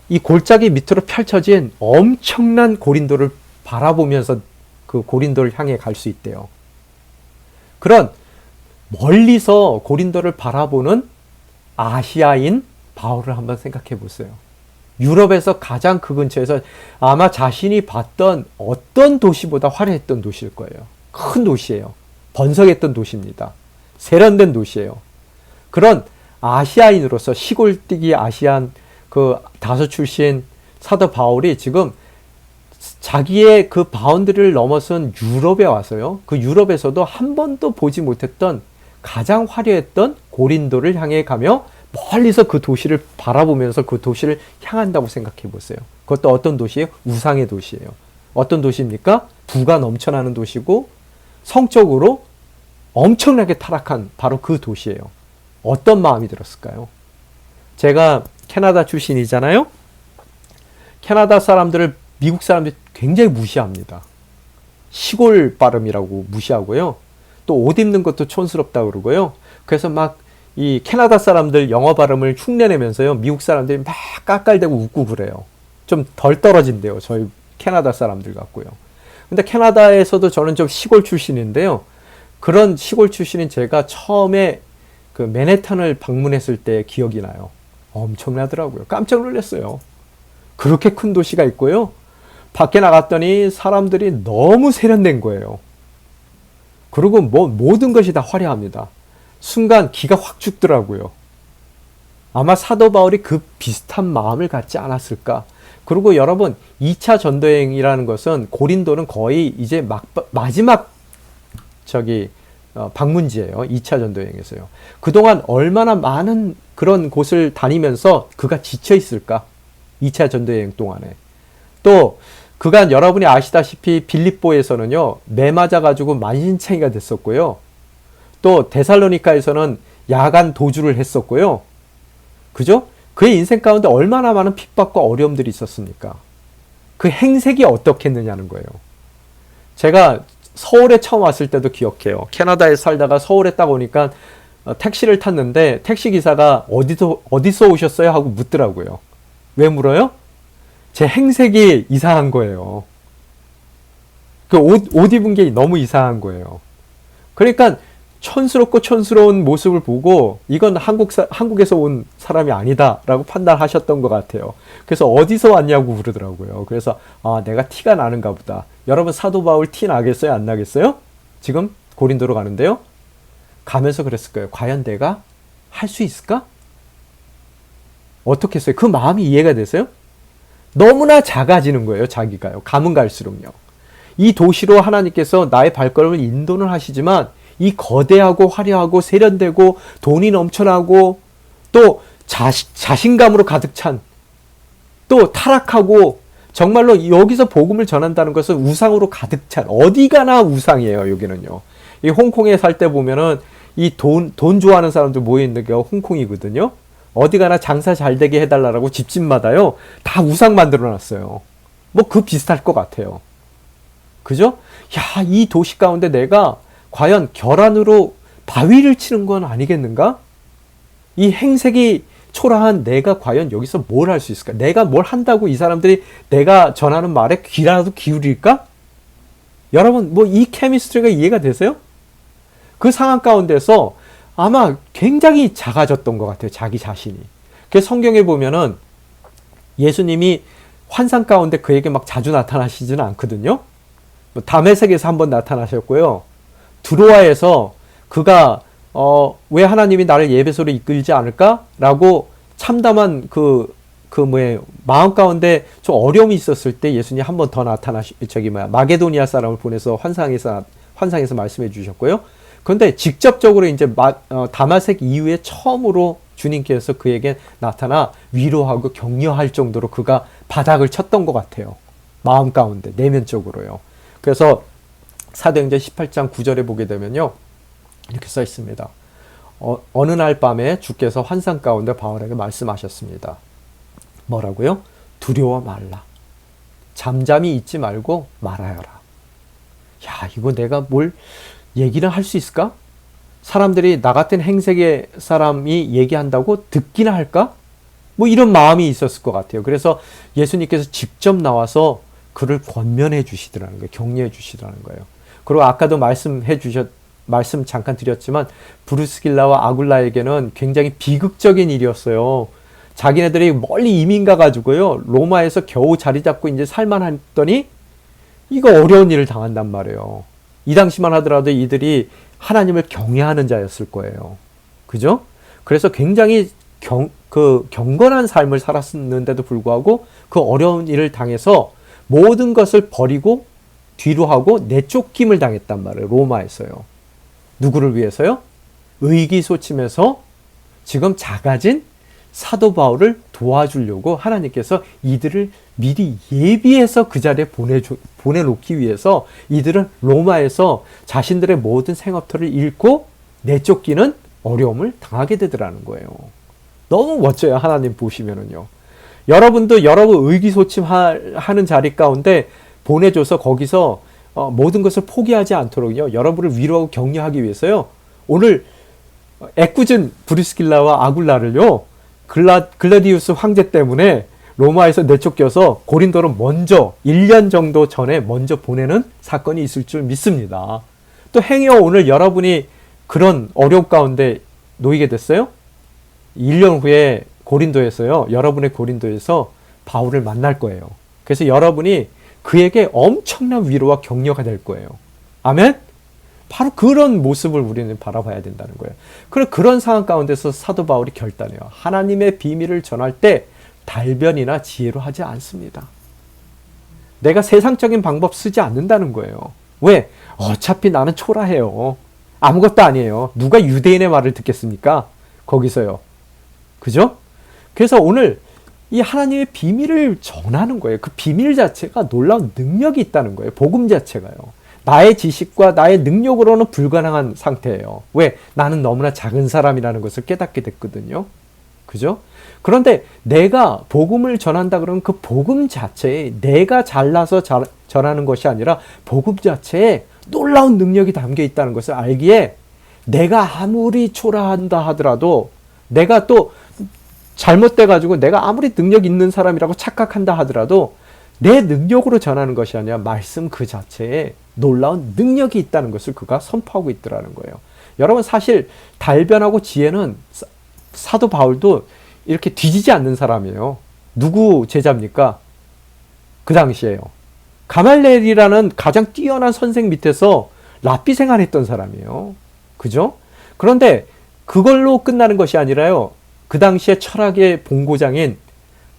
A: 이 골짜기 밑으로 펼쳐진 엄청난 고린도를 바라보면서 그 고린도를 향해 갈 수 있대요. 그런 멀리서 고린도를 바라보는 아시아인 바울을 한번 생각해 보세요. 유럽에서 가장 그 근처에서 아마 자신이 봤던 어떤 도시보다 화려했던 도시일 거예요. 큰 도시예요. 번성했던 도시입니다. 세련된 도시예요. 그런 아시아인으로서 시골뛰기 아시안 그 다소 출신 사도 바울이 지금 자기의 그 바운드리를 넘어선 유럽에 와서요. 그 유럽에서도 한 번도 보지 못했던 가장 화려했던 고린도를 향해 가며 멀리서 그 도시를 바라보면서 그 도시를 향한다고 생각해 보세요. 그것도 어떤 도시예요? 우상의 도시예요. 어떤 도시입니까? 부가 넘쳐나는 도시고 성적으로 엄청나게 타락한 바로 그 도시예요. 어떤 마음이 들었을까요? 제가 캐나다 출신이잖아요. 캐나다 사람들을 미국 사람들이 굉장히 무시합니다. 시골 발음이라고 무시하고요. 또 옷 입는 것도 촌스럽다고 그러고요. 그래서 막 이 캐나다 사람들 영어 발음을 흉내내면서요. 미국 사람들이 막 깔깔대고 웃고 그래요. 좀 덜 떨어진대요. 저희 캐나다 사람들 같고요. 근데 캐나다에서도 저는 좀 시골 출신인데요. 그런 시골 출신인 제가 처음에 그 맨해튼을 방문했을 때 기억이 나요. 엄청나더라고요. 깜짝 놀랐어요. 그렇게 큰 도시가 있고요. 밖에 나갔더니 사람들이 너무 세련된 거예요. 그리고 모든 것이 다 화려합니다. 순간 기가 확 죽더라고요. 아마 사도 바울이 그 비슷한 마음을 갖지 않았을까. 그리고 여러분 2차 전도여행이라는 것은 고린도는 거의 이제 마지막 방문지예요. 2차 전도여행에서요. 그동안 얼마나 많은 그런 곳을 다니면서 그가 지쳐 있을까? 2차 전도여행 동안에. 또 그간 여러분이 아시다시피 빌립보에서는요. 매 맞아가지고 만신창이가 됐었고요. 또 데살로니카에서는 야간 도주를 했었고요. 그죠? 그의 인생 가운데 얼마나 많은 핍박과 어려움들이 있었습니까? 그 행색이 어떻겠느냐는 거예요. 제가 서울에 처음 왔을 때도 기억해요. 캐나다에 살다가 서울에 딱 오니까 택시를 탔는데 택시기사가 어디서 오셨어요? 하고 묻더라고요. 왜 물어요? 제 행색이 이상한 거예요. 그 옷 입은 게 너무 이상한 거예요. 그러니까 촌스럽고 촌스러운 모습을 보고 이건 한국에서 온 사람이 아니다라고 판단하셨던 것 같아요. 그래서 어디서 왔냐고 그러더라고요. 그래서 내가 티가 나는가 보다. 여러분 사도 바울 티 나겠어요? 안 나겠어요? 지금 고린도로 가는데요. 가면서 그랬을 거예요. 과연 내가 할 수 있을까? 어떻게 했어요? 그 마음이 이해가 되세요? 너무나 작아지는 거예요. 자기가요. 가면 갈수록요. 이 도시로 하나님께서 나의 발걸음을 인도는 하시지만 이 거대하고 화려하고 세련되고 돈이 넘쳐나고 또 자신감으로 가득 찬 또 타락하고 정말로 여기서 복음을 전한다는 것은 우상으로 가득 찬 어디 가나 우상이에요. 여기는요. 이 홍콩에 살 때 보면은 이 돈 좋아하는 사람들 모여 있는 게 홍콩이거든요. 어디 가나 장사 잘 되게 해달라고 집집마다요. 다 우상 만들어 놨어요. 뭐 그 비슷할 것 같아요. 그죠? 야, 이 도시 가운데 내가 과연 결안으로 바위를 치는 건 아니겠는가? 이 행색이 초라한 내가 과연 여기서 뭘 할 수 있을까? 내가 뭘 한다고 이 사람들이 내가 전하는 말에 귀라도 기울일까? 여러분, 뭐 이 케미스트리가 이해가 되세요? 그 상황 가운데서 아마 굉장히 작아졌던 것 같아요. 자기 자신이. 그래서 성경에 보면은 예수님이 환상 가운데 그에게 막 자주 나타나시지는 않거든요. 다메섹에서 한번 나타나셨고요. 드로아에서 그가 왜 하나님이 나를 예배소로 이끌지 않을까라고 참담한 마음 가운데 좀 어려움이 있었을 때 예수님 한 번 더 마게도니아 사람을 보내서 환상에서 말씀해 주셨고요. 그런데 직접적으로 이제 다메섹 이후에 처음으로 주님께서 그에게 나타나 위로하고 격려할 정도로 그가 바닥을 쳤던 것 같아요. 마음 가운데 내면적으로요. 그래서 사도행전 18장 9절에 보게 되면요. 이렇게 써 있습니다. 어느 날 밤에 주께서 환상 가운데 바울에게 말씀하셨습니다. 뭐라고요? 두려워 말라. 잠잠히 있지 말고 말하여라. 야, 이거 내가 뭘 얘기를 할 수 있을까? 사람들이 나 같은 행색의 사람이 얘기한다고 듣기나 할까? 뭐 이런 마음이 있었을 것 같아요. 그래서 예수님께서 직접 나와서 그를 권면해 주시더라는 거예요. 격려해 주시더라는 거예요. 그리고 아까도 말씀 잠깐 드렸지만 브루스길라와 아굴라에게는 굉장히 비극적인 일이었어요. 자기네들이 멀리 이민 가가지고요. 로마에서 겨우 자리 잡고 이제 살만했더니 이거 어려운 일을 당한단 말이에요. 이 당시만 하더라도 이들이 하나님을 경외하는 자였을 거예요. 그죠? 그래서 굉장히 경건한 삶을 살았는데도 불구하고 그 어려운 일을 당해서 모든 것을 버리고 뒤로 하고 내쫓김을 당했단 말이에요. 로마에서요. 누구를 위해서요? 의기소침해서 지금 작아진 사도 바울을 도와주려고 하나님께서 이들을 미리 예비해서 그 자리에 보내놓기 위해서 이들은 로마에서 자신들의 모든 생업터를 잃고 내쫓기는 어려움을 당하게 되더라는 거예요. 너무 멋져요. 하나님 보시면은요. 여러분도 여러분 의기소침하는 자리 가운데 보내줘서 거기서 모든 것을 포기하지 않도록요. 여러분을 위로하고 격려하기 위해서요. 오늘 애꿎은 브리스길라와 아굴라를요. 글라디우스 황제 때문에 로마에서 내쫓겨서 고린도로 먼저 1년 정도 전에 먼저 보내는 사건이 있을 줄 믿습니다. 또 행여 오늘 여러분이 그런 어려움 가운데 놓이게 됐어요? 1년 후에 고린도에서요. 여러분의 고린도에서 바울을 만날 거예요. 그래서 여러분이 그에게 엄청난 위로와 격려가 될 거예요. 아멘? 바로 그런 모습을 우리는 바라봐야 된다는 거예요. 그런 상황 가운데서 사도 바울이 결단해요. 하나님의 비밀을 전할 때 달변이나 지혜로 하지 않습니다. 내가 세상적인 방법 쓰지 않는다는 거예요. 왜? 어차피 나는 초라해요. 아무것도 아니에요. 누가 유대인의 말을 듣겠습니까? 거기서요. 그죠? 그래서 오늘 이 하나님의 비밀을 전하는 거예요. 그 비밀 자체가 놀라운 능력이 있다는 거예요. 복음 자체가요. 나의 지식과 나의 능력으로는 불가능한 상태예요. 왜? 나는 너무나 작은 사람이라는 것을 깨닫게 됐거든요. 그죠? 그런데 내가 복음을 전한다 그러면 그 복음 자체에 내가 잘나서 전하는 것이 아니라 복음 자체에 놀라운 능력이 담겨 있다는 것을 알기에 내가 아무리 초라한다 하더라도 내가 또 잘못돼가지고 내가 아무리 능력 있는 사람이라고 착각한다 하더라도 내 능력으로 전하는 것이 아니라 말씀 그 자체에 놀라운 능력이 있다는 것을 그가 선포하고 있더라는 거예요. 여러분 사실 달변하고 지혜는 사도 바울도 이렇게 뒤지지 않는 사람이에요. 누구 제자입니까? 그 당시에요. 가말리엘이라는 가장 뛰어난 선생 밑에서 랍비 생활했던 사람이에요. 그죠? 그런데 그걸로 끝나는 것이 아니라요. 그 당시에 철학의 본고장인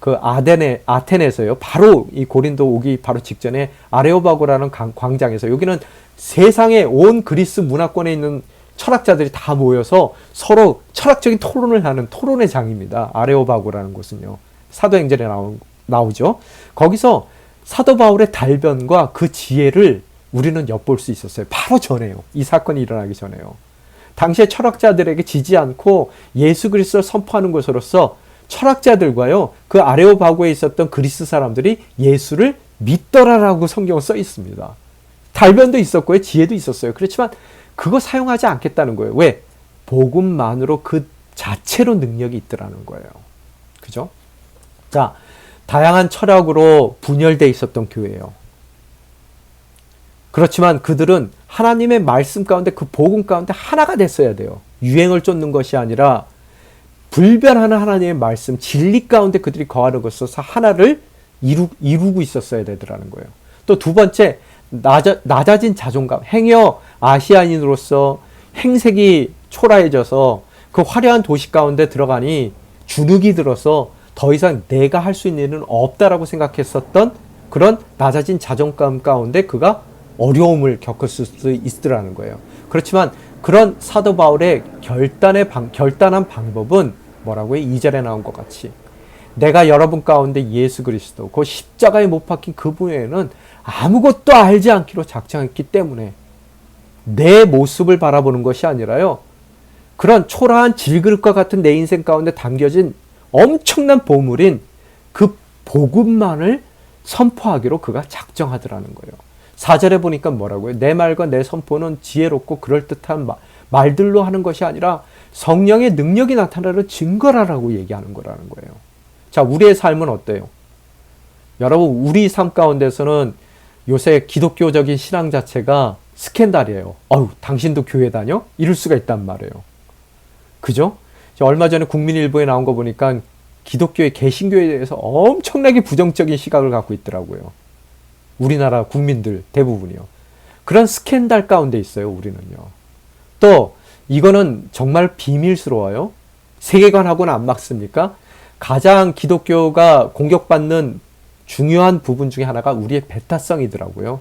A: 그 아테네에서요. 바로 이 고린도 오기 바로 직전에 아레오바고라는 광장에서 여기는 세상의 온 그리스 문화권에 있는 철학자들이 다 모여서 서로 철학적인 토론을 하는 토론의 장입니다. 아레오바고라는 곳은요. 사도행전에 나오죠. 거기서 사도 바울의 달변과 그 지혜를 우리는 엿볼 수 있었어요. 바로 전에요. 이 사건이 일어나기 전에요. 당시에 철학자들에게 지지 않고 예수 그리스도를 선포하는 것으로서 철학자들과요, 그 아레오바고에 있었던 그리스 사람들이 예수를 믿더라라고 성경에 써 있습니다. 달변도 있었고요, 지혜도 있었어요. 그렇지만 그거 사용하지 않겠다는 거예요. 왜? 복음만으로 그 자체로 능력이 있더라는 거예요. 그죠? 자, 다양한 철학으로 분열되어 있었던 교회예요. 그렇지만 그들은 하나님의 말씀 가운데 그 복음 가운데 하나가 됐어야 돼요. 유행을 쫓는 것이 아니라 불변하는 하나님의 말씀, 진리 가운데 그들이 거하는 것으로서 하나를 이루고 있었어야 되더라는 거예요. 또 두 번째, 낮아진 자존감, 행여 아시아인으로서 행색이 초라해져서 그 화려한 도시 가운데 들어가니 주눅이 들어서 더 이상 내가 할 수 있는 일은 없다라고 생각했었던 그런 낮아진 자존감 가운데 그가 어려움을 겪었을 수 있더라는 거예요. 그렇지만 그런 사도 바울의 결단한 방법은 뭐라고요? 2절에 나온 것 같이 내가 여러분 가운데 예수 그리스도 그 십자가에 못 박힌 그분에는 아무것도 알지 않기로 작정했기 때문에 내 모습을 바라보는 것이 아니라요. 그런 초라한 질그릇과 같은 내 인생 가운데 담겨진 엄청난 보물인 그 복음만을 선포하기로 그가 작정하더라는 거예요. 4절에 보니까 뭐라고요? 내 말과 내 선포는 지혜롭고 그럴듯한 말들로 하는 것이 아니라 성령의 능력이 나타나는 증거라라고 얘기하는 거라는 거예요. 자, 우리의 삶은 어때요? 여러분, 우리 삶 가운데서는 요새 기독교적인 신앙 자체가 스캔들이에요. 어휴, 당신도 교회 다녀? 이럴 수가 있단 말이에요. 그죠? 얼마 전에 국민일보에 나온 거 보니까 기독교의 개신교에 대해서 엄청나게 부정적인 시각을 갖고 있더라고요. 우리나라 국민들 대부분이요. 그런 스캔들 가운데 있어요, 우리는요. 또 이거는 정말 비밀스러워요. 세계관하고는 안 맞습니까? 가장 기독교가 공격받는 중요한 부분 중에 하나가 우리의 배타성이더라고요.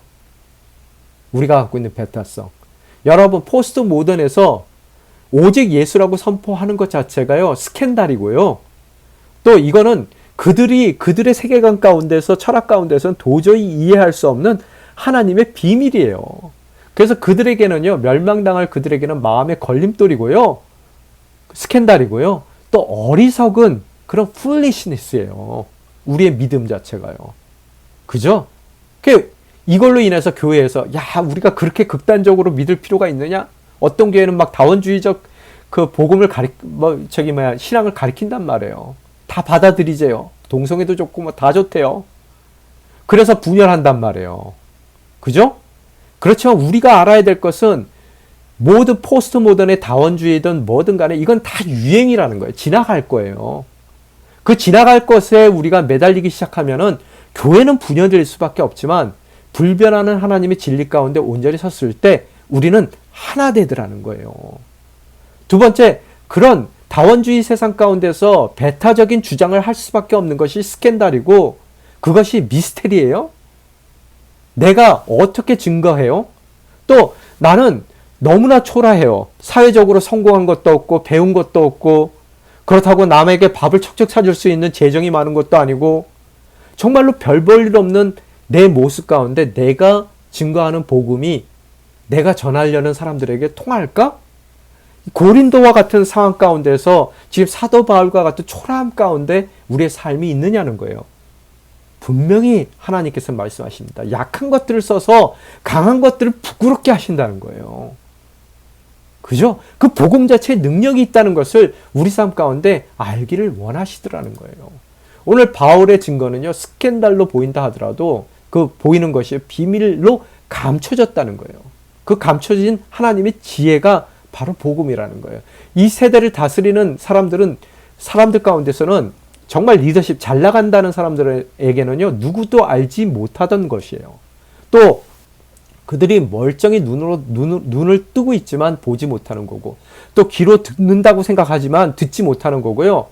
A: 우리가 갖고 있는 배타성. 여러분, 포스트 모던에서 오직 예수라고 선포하는 것 자체가요, 스캔들이고요. 또 이거는 그들의 세계관 가운데서, 철학 가운데서는 도저히 이해할 수 없는 하나님의 비밀이에요. 그래서 그들에게는요, 멸망당할 그들에게는 마음의 걸림돌이고요, 스캔들이고요, 또 어리석은 그런 foolishness예요. 우리의 믿음 자체가요. 그죠? 이걸로 인해서 교회에서, 야, 우리가 그렇게 극단적으로 믿을 필요가 있느냐? 어떤 교회는 막 다원주의적 그 복음을 신앙을 가리킨단 말이에요. 다 받아들이재요. 동성애도 좋고 다 좋대요. 그래서 분열한단 말이에요. 그죠? 그렇지만 우리가 알아야 될 것은 모든 포스트 모던의 다원주의든 뭐든 간에 이건 다 유행이라는 거예요. 지나갈 거예요. 그 지나갈 것에 우리가 매달리기 시작하면은 교회는 분열될 수밖에 없지만 불변하는 하나님의 진리 가운데 온전히 섰을 때 우리는 하나 되더라는 거예요. 두 번째, 그런 다원주의 세상 가운데서 배타적인 주장을 할 수밖에 없는 것이 스캔들이고 그것이 미스테리예요. 내가 어떻게 증거해요? 또 나는 너무나 초라해요. 사회적으로 성공한 것도 없고 배운 것도 없고 그렇다고 남에게 밥을 척척 사줄 수 있는 재정이 많은 것도 아니고 정말로 별 볼 일 없는 내 모습 가운데 내가 증거하는 복음이 내가 전하려는 사람들에게 통할까? 고린도와 같은 상황 가운데서 지금 사도 바울과 같은 초라함 가운데 우리의 삶이 있느냐는 거예요. 분명히 하나님께서 말씀하십니다. 약한 것들을 써서 강한 것들을 부끄럽게 하신다는 거예요. 그죠? 그 복음 자체에 능력이 있다는 것을 우리 삶 가운데 알기를 원하시더라는 거예요. 오늘 바울의 증거는요, 스캔들로 보인다 하더라도 그 보이는 것이 비밀로 감춰졌다는 거예요. 그 감춰진 하나님의 지혜가 바로 복음이라는 거예요. 이 세대를 다스리는 사람들 가운데서는 정말 리더십 잘 나간다는 사람들에게는요, 누구도 알지 못하던 것이에요. 또 그들이 멀쩡히 눈을 뜨고 있지만 보지 못하는 거고, 또 귀로 듣는다고 생각하지만 듣지 못하는 거고요.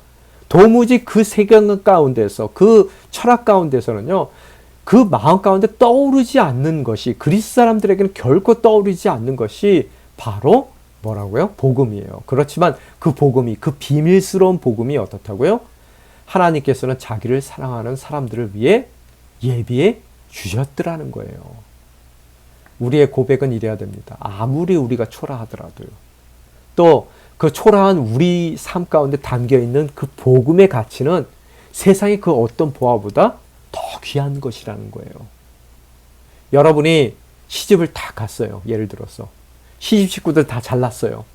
A: 도무지 그 세계 가운데서, 그 철학 가운데서는요, 그 마음 가운데 떠오르지 않는 것이, 그리스 사람들에게는 결코 떠오르지 않는 것이 바로 뭐라고요? 복음이에요. 그렇지만 그 복음이, 그 비밀스러운 복음이 어떻다고요? 하나님께서는 자기를 사랑하는 사람들을 위해 예비해 주셨더라는 거예요. 우리의 고백은 이래야 됩니다. 아무리 우리가 초라하더라도요. 또 그 초라한 우리 삶 가운데 담겨있는 그 복음의 가치는 세상의 그 어떤 보화보다 더 귀한 것이라는 거예요. 여러분이 시집을 다 갔어요. 예를 들어서. 시집 식구들 다 잘났어요.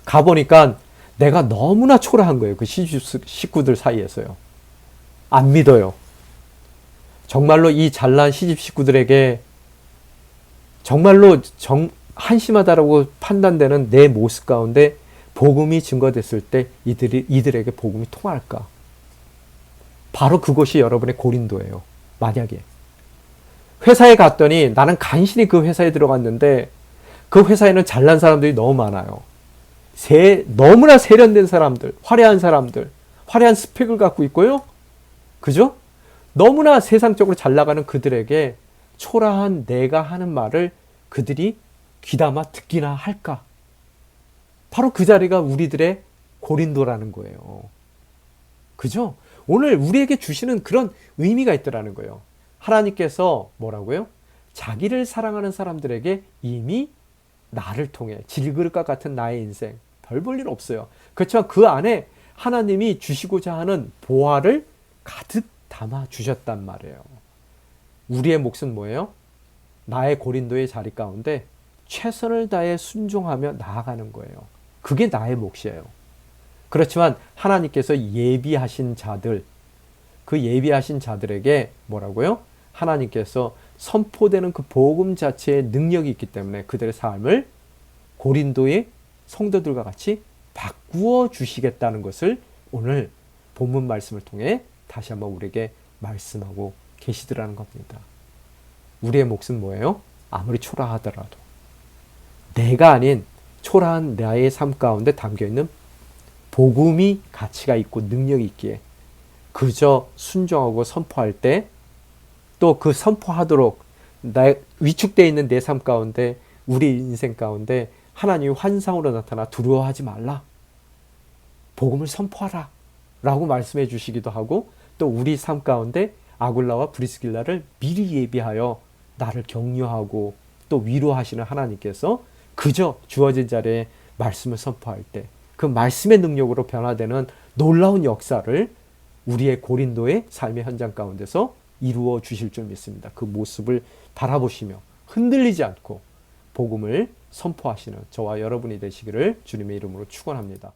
A: 가보니까 내가 너무나 초라한 거예요. 그 시집 식구들 사이에서요. 안 믿어요. 정말로 이 잘난 시집 식구들에게 정말로 한심하다라고 판단되는 내 모습 가운데 복음이 증거됐을 때 이들에게 복음이 통할까? 바로 그것이 여러분의 고린도예요. 만약에 회사에 갔더니 나는 간신히 그 회사에 들어갔는데 그 회사에는 잘난 사람들이 너무 많아요. 너무나 세련된 사람들, 화려한 스펙을 갖고 있고요. 그죠? 너무나 세상적으로 잘 나가는 그들에게 초라한 내가 하는 말을 그들이 귀담아 듣기나 할까? 바로 그 자리가 우리들의 고린도라는 거예요. 그죠? 오늘 우리에게 주시는 그런 의미가 있더라는 거예요. 하나님께서 뭐라고요? 자기를 사랑하는 사람들에게 이미 나를 통해 질그릇과 같은 나의 인생 별 볼 일 없어요. 그렇지만 그 안에 하나님이 주시고자 하는 보화를 가득 담아 주셨단 말이에요. 우리의 몫은 뭐예요? 나의 고린도의 자리 가운데 최선을 다해 순종하며 나아가는 거예요. 그게 나의 몫이에요. 그렇지만 하나님께서 예비하신 자들, 그 예비하신 자들에게 뭐라고요? 하나님께서 선포되는 그 복음 자체의 능력이 있기 때문에 그들의 삶을 고린도의 성도들과 같이 바꾸어 주시겠다는 것을 오늘 본문 말씀을 통해 다시 한번 우리에게 말씀하고 계시더라는 겁니다. 우리의 몫은 뭐예요? 아무리 초라하더라도 내가 아닌 초라한 나의 삶 가운데 담겨있는 복음이 가치가 있고 능력이 있기에 그저 순종하고 선포할 때 또 그 선포하도록 위축되어 있는 내 삶 가운데 우리 인생 가운데 하나님이 환상으로 나타나 두려워하지 말라. 복음을 선포하라. 라고 말씀해 주시기도 하고 또 우리 삶 가운데 아굴라와 브리스길라를 미리 예비하여 나를 격려하고 또 위로하시는 하나님께서 그저 주어진 자리에 말씀을 선포할 때 그 말씀의 능력으로 변화되는 놀라운 역사를 우리의 고린도의 삶의 현장 가운데서 이루어 주실 줄 믿습니다. 그 모습을 바라보시며 흔들리지 않고 복음을 선포하시는 저와 여러분이 되시기를 주님의 이름으로 축원합니다.